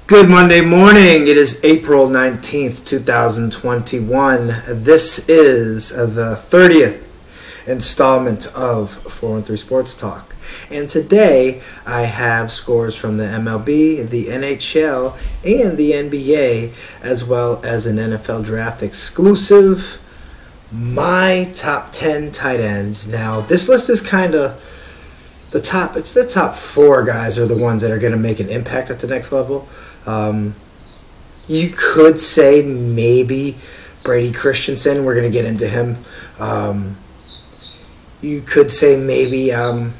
Good Monday morning. It is April 19th, 2021. This is the 30th installment of 413 Sports Talk. And today I have scores from the MLB, the NHL, and the NBA, as well as an NFL draft exclusive. My top 10 tight ends. Now, this list is kind of the top four guys are the ones that are going to make an impact at the next level. You could say maybe Brady Christensen. We're going to get into him. You could say maybe I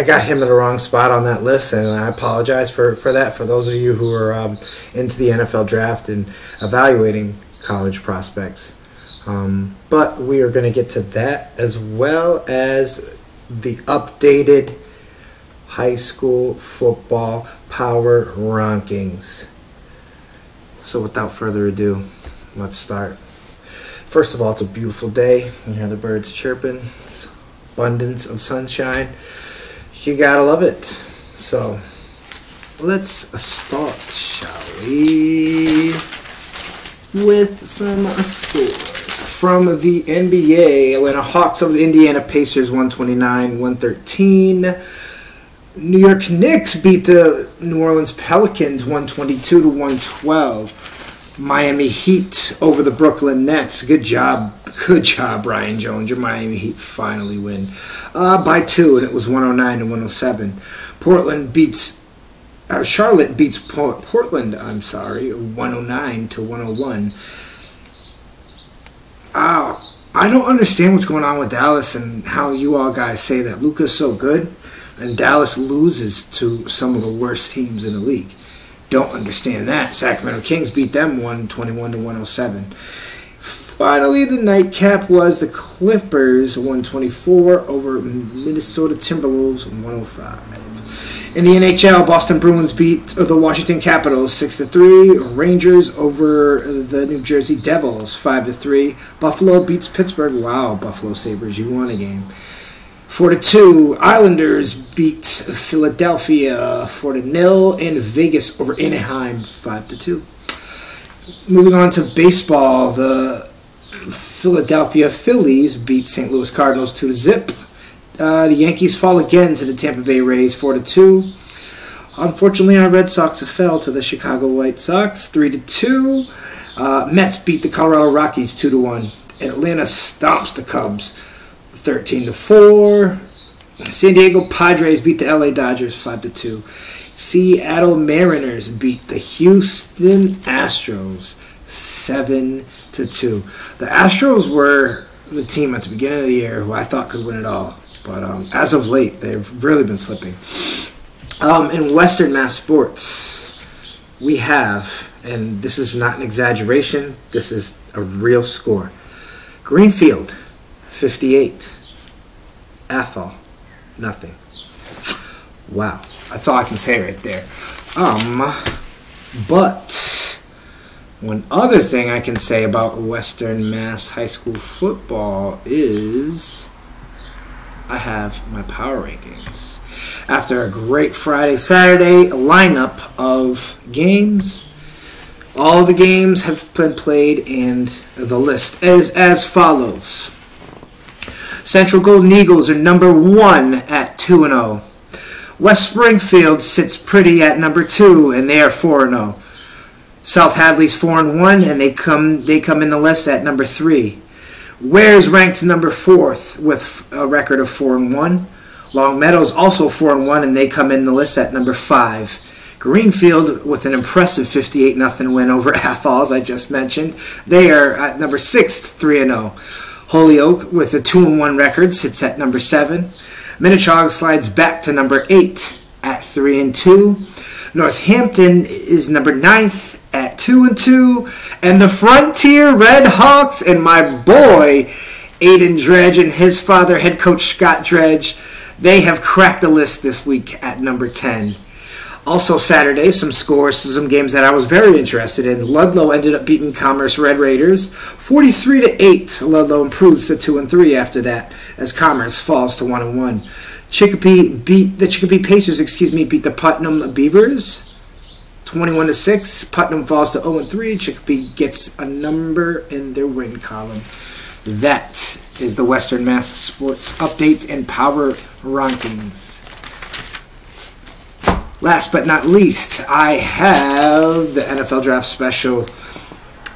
got him in the wrong spot on that list, and I apologize for that. For those of you who are into the NFL draft and evaluating college prospects. But we are going to get to that as well as the updated high school football power rankings. So without further ado, let's start. First of all, it's a beautiful day. You hear the birds chirping. It's abundance of sunshine. You gotta love it. So let's start, shall we, with some scores. From the NBA, Atlanta Hawks over the Indiana Pacers, 129-113. New York Knicks beat the New Orleans Pelicans 122-112. Miami Heat over the Brooklyn Nets. Good job, Brian Jones. Your Miami Heat finally win by 2, and it was 109-107. Charlotte beats Portland. 109-101. I don't understand what's going on with Dallas and how you all guys say that Luka's so good and Dallas loses to some of the worst teams in the league. Don't understand that. Sacramento Kings beat them 121-107. Finally, the nightcap was the Clippers 124 over Minnesota Timberwolves 105. In the NHL, Boston Bruins beat the Washington Capitals 6-3. Rangers over the New Jersey Devils 5-3. Buffalo beats Pittsburgh. Wow, Buffalo Sabres, you won a game. 4-2. Islanders beat Philadelphia 4-0. And Vegas over Anaheim 5-2. Moving on to baseball, the Philadelphia Phillies beat St. Louis Cardinals 2-0. The Yankees fall again to the Tampa Bay Rays 4-2. Unfortunately, our Red Sox fell to the Chicago White Sox 3-2. Mets beat the Colorado Rockies 2-1. Atlanta stomps the Cubs 13-4. San Diego Padres beat the LA Dodgers 5-2. Seattle Mariners beat the Houston Astros 7-2. The Astros were the team at the beginning of the year who I thought could win it all. But as of late, they've really been slipping. In Western Mass Sports, we have, and this is not an exaggeration, this is a real score. Greenfield, 58. Athol, nothing. Wow, that's all I can say right there. But one other thing I can say about Western Mass High School football is I have my power rankings. After a great Friday-Saturday lineup of games, all the games have been played, and the list is as follows. Central Golden Eagles are number 1 at 2-0. West Springfield sits pretty at number 2, and they are 4-0. South Hadley's 4-1, and they come in the list at number 3. Ware's ranked number 4th with a record of 4-1. Long Meadow's also 4-1, and they come in the list at number 5. Greenfield with an impressive 58-0 win over Athol, as I just mentioned. They are at number 6, 3-0. Holyoke with a 2-1 record sits at number 7. Minnechaug slides back to number 8 at 3-2. Northampton is number 9th at 2-2, and the Frontier Red Hawks and my boy Aiden Dredge and his father, head coach Scott Dredge, they have cracked the list this week at number 10. Also Saturday, some scores, some games that I was very interested in. Ludlow ended up beating Commerce Red Raiders 43-8. Ludlow improves to 2-3 after that, as Commerce falls to 1-1. Chicopee Pacers beat the Putnam Beavers 21-6. Putnam falls to 0-3. Chicopee gets a number in their win column. That is the Western Mass Sports updates and power rankings. Last but not least, I have the NFL Draft Special.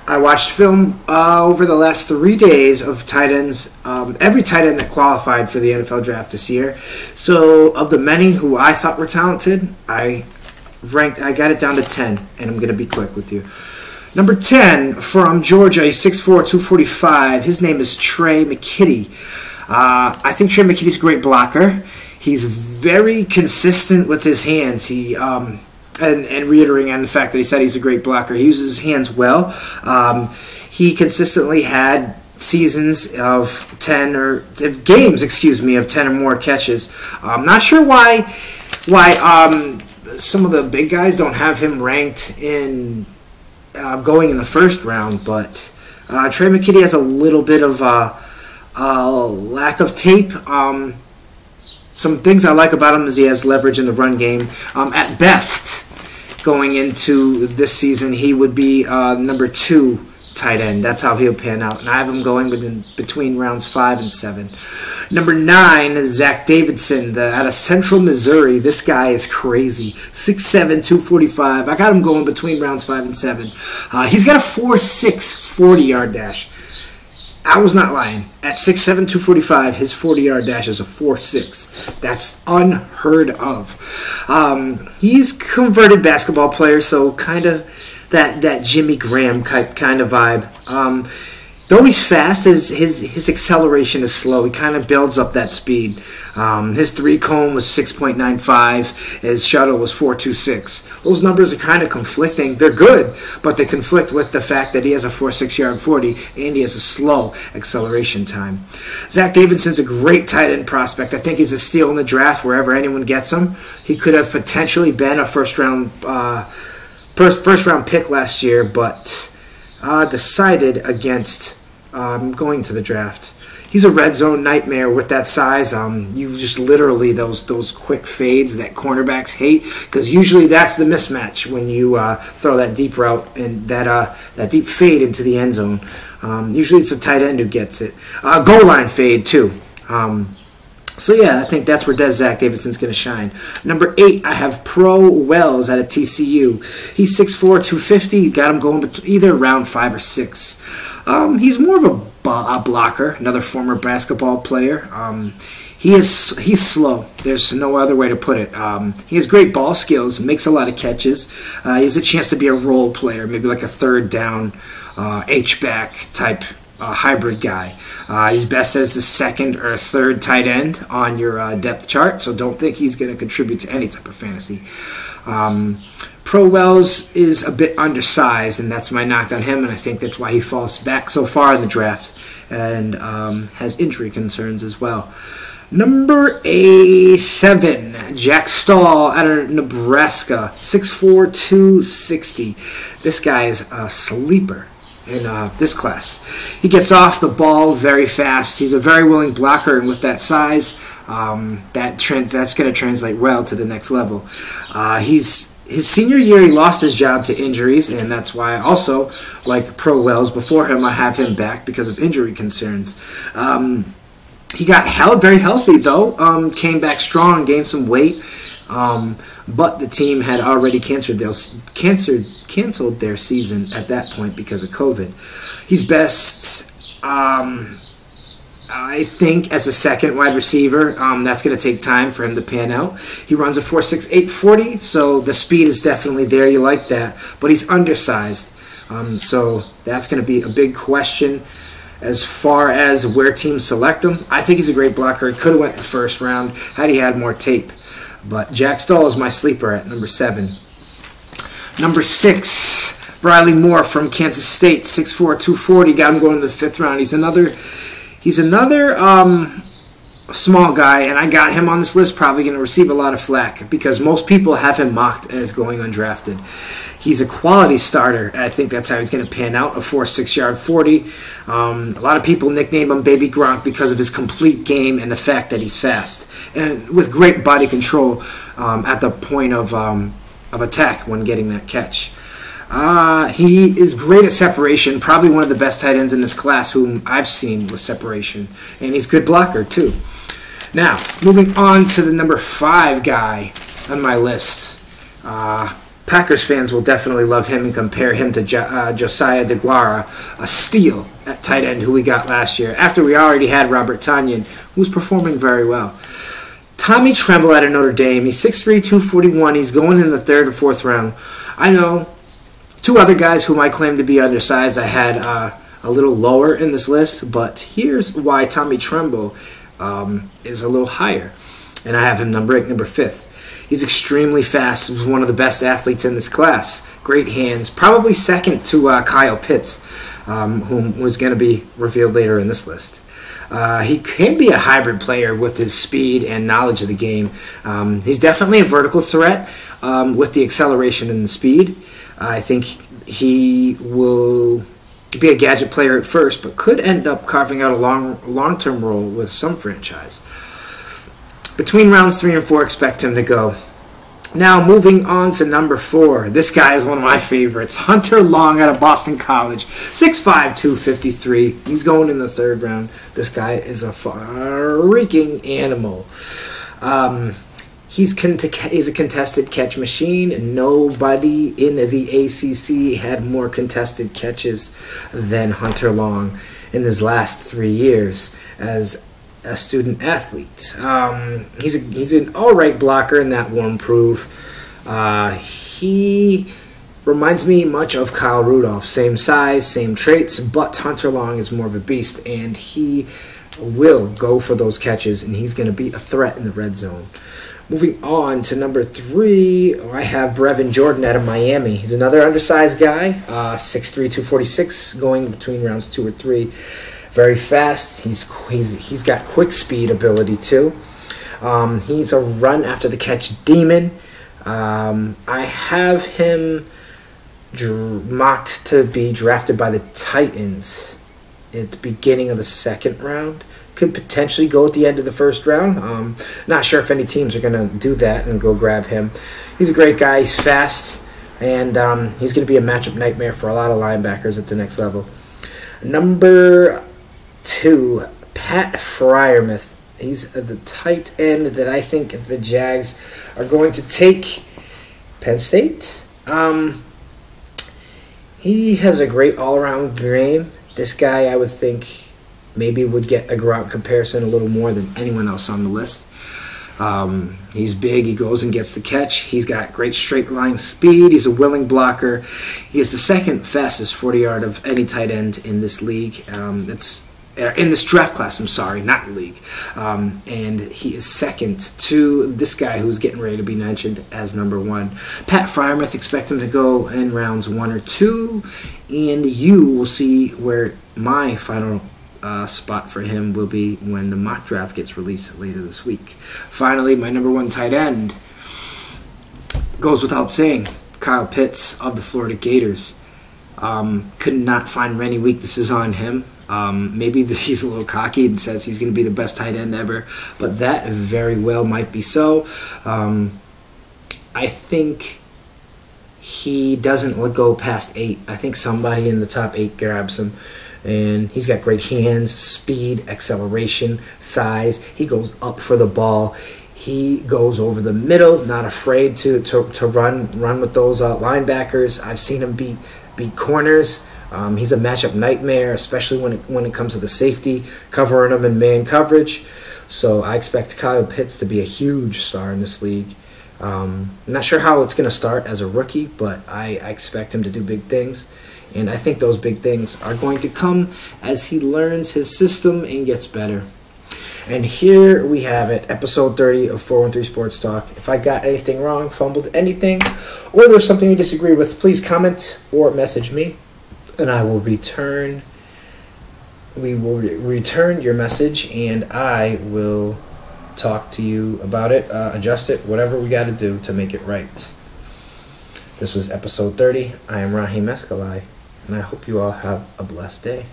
I watched film over the last 3 days of tight ends, every tight end that qualified for the NFL Draft this year. So, of the many who I thought were talented, I got it down to 10, and I'm going to be quick with you. Number 10 from Georgia, he's 6'4", 245. His name is Trey McKitty. I think Trey McKitty's a great blocker. He's very consistent with his hands. He and reiterating on the fact that he said he's a great blocker. He uses his hands well. He consistently had seasons of 10 or games, of 10 or more catches. I'm not sure why some of the big guys don't have him ranked in going in the first round, but Trey McKitty has a little bit of a lack of tape. Some things I like about him is he has leverage in the run game. At best, going into this season, he would be number 2 tight end. That's how he'll pan out. And I have him going between rounds 5 and 7. Number 9 is Zach Davidson out of Central Missouri. This guy is crazy. 6'7", 245. I got him going between rounds 5 and 7. He's got a 4.6 40-yard dash. I was not lying. At 6'7", 245, his 40-yard dash is a 4.6. That's unheard of. He's converted basketball player, so kind of that Jimmy Graham kind of vibe. Though he's fast, his acceleration is slow. He kind of builds up that speed. His 3-cone was 6.95. His shuttle was 4.26. Those numbers are kind of conflicting. They're good, but they conflict with the fact that he has a 4.6 yard 40 and he has a slow acceleration time. Zach Davidson's a great tight end prospect. I think he's a steal in the draft wherever anyone gets him. He could have potentially been a first round pick last year, but decided against going to the draft. He's a red zone nightmare with that size. You just literally those quick fades that cornerbacks hate, because usually that's the mismatch when you throw that deep route and that deep fade into the end zone. Usually it's a tight end who gets it. Goal line fade too. So yeah, I think that's where Zach Davidson's going to shine. Number 8, I have Pro Wells out of TCU. He's 6'4", 250. Got him going either round 5 or 6. He's more of a blocker, another former basketball player. He's slow. There's no other way to put it. He has great ball skills, makes a lot of catches. He has a chance to be a role player, maybe like a third down H-back type hybrid guy. He's best as the second or third tight end on your depth chart, so don't think he's going to contribute to any type of fantasy. Pro Wells is a bit undersized, and that's my knock on him, and I think that's why he falls back so far in the draft and has injury concerns as well. Number 7, Jack Stahl out of Nebraska, 6'4", 260. This guy is a sleeper in this class. He gets off the ball very fast. He's a very willing blocker, and with that size, that's going to translate well to the next level. His senior year, he lost his job to injuries, and that's why I also, like Pro Wells before him, I have him back because of injury concerns. He got very healthy, though, came back strong, gained some weight, but the team had already canceled their season at that point because of COVID. He's best, I think, as a second wide receiver. That's going to take time for him to pan out. He runs a 4.6, 840, so the speed is definitely there. You like that, but he's undersized, so that's going to be a big question as far as where teams select him. I think he's a great blocker. He could have went in the first round had he had more tape. But Jack Stahl is my sleeper at number 7. Number 6, Riley Moore from Kansas State, 6'4", 240. Got him going in the 5th round. He's another small guy, and I got him on this list, probably going to receive a lot of flack because most people have him mocked as going undrafted. He's a quality starter, and I think that's how he's going to pan out, a 4.6 yard 40. A lot of people nickname him Baby Gronk because of his complete game and the fact that he's fast, and with great body control at the point of of attack when getting that catch. He is great at separation, probably one of the best tight ends in this class whom I've seen with separation, and he's a good blocker too. Now, moving on to the number 5 guy on my list. Packers fans will definitely love him and compare him to Josiah DeGuara, a steal at tight end who we got last year, after we already had Robert Tonyan, who was performing very well. Tommy Tremble out of Notre Dame. He's 6'3", 241. He's going in the 3rd or 4th round. I know 2 other guys whom I claim to be undersized I had a little lower in this list, but here's why Tommy Tremble is a little higher, and I have him number 5th. He's extremely fast. He's one of the best athletes in this class. Great hands. Probably second to Kyle Pitts, whom was going to be revealed later in this list. He can be a hybrid player with his speed and knowledge of the game. He's definitely a vertical threat with the acceleration and the speed. I think he will be a gadget player at first, but could end up carving out a long-term role with some franchise. Between rounds 3 and 4, expect him to go. Now, moving on to number 4. This guy is one of my favorites. Hunter Long out of Boston College. 6'5", 253. He's going in the 3rd round. This guy is a freaking animal. He's a contested catch machine. Nobody in the ACC had more contested catches than Hunter Long in his last 3 years as a student athlete. He's an all-right blocker, and that won't improve. He reminds me much of Kyle Rudolph. Same size, same traits, but Hunter Long is more of a beast, and he will go for those catches, and he's going to be a threat in the red zone. Moving on to number 3, I have Brevin Jordan out of Miami. He's another undersized guy, 6'3", 246, going between rounds 2 or 3. Very fast. He's got quick speed ability too. He's a run after the catch demon. I have him mocked to be drafted by the Titans at the beginning of the 2nd round. Could potentially go at the end of the 1st round. Not sure if any teams are going to do that and go grab him. He's a great guy. He's fast, and he's going to be a matchup nightmare for a lot of linebackers at the next level. Number 2, Pat Freiermuth. He's the tight end that I think the Jags are going to take. Penn State. He has a great all-around game. This guy, I would think, maybe would get a Gronk comparison a little more than anyone else on the list. He's big. He goes and gets the catch. He's got great straight line speed. He's a willing blocker. He is the 2nd fastest 40-yard of any tight end in this league. In this draft class, I'm sorry, not league. And he is second to this guy who's getting ready to be mentioned as number 1. Pat Freiermuth, expect him to go in rounds 1 or 2. And you will see where my final spot for him will be when the mock draft gets released later this week. Finally, my number 1 tight end goes without saying, Kyle Pitts of the Florida Gators. Could not find many weaknesses on him. Maybe he's a little cocky and says he's going to be the best tight end ever, but that very well might be so. I think he doesn't go past 8. I think somebody in the top 8 grabs him. And he's got great hands, speed, acceleration, size. He goes up for the ball. He goes over the middle, not afraid to run with those linebackers. I've seen him beat corners. He's a matchup nightmare, especially when it comes to the safety, covering him in man coverage. So I expect Kyle Pitts to be a huge star in this league. Not sure how it's going to start as a rookie, but I expect him to do big things. And I think those big things are going to come as he learns his system and gets better. And here we have it, episode 30 of 413 Sports Talk. If I got anything wrong, fumbled anything, or there's something you disagree with, please comment or message me, and I will return. We will return your message, and I will talk to you about it, adjust it, whatever we got to do to make it right. This was episode 30. I am Raheem Escalay, and I hope you all have a blessed day.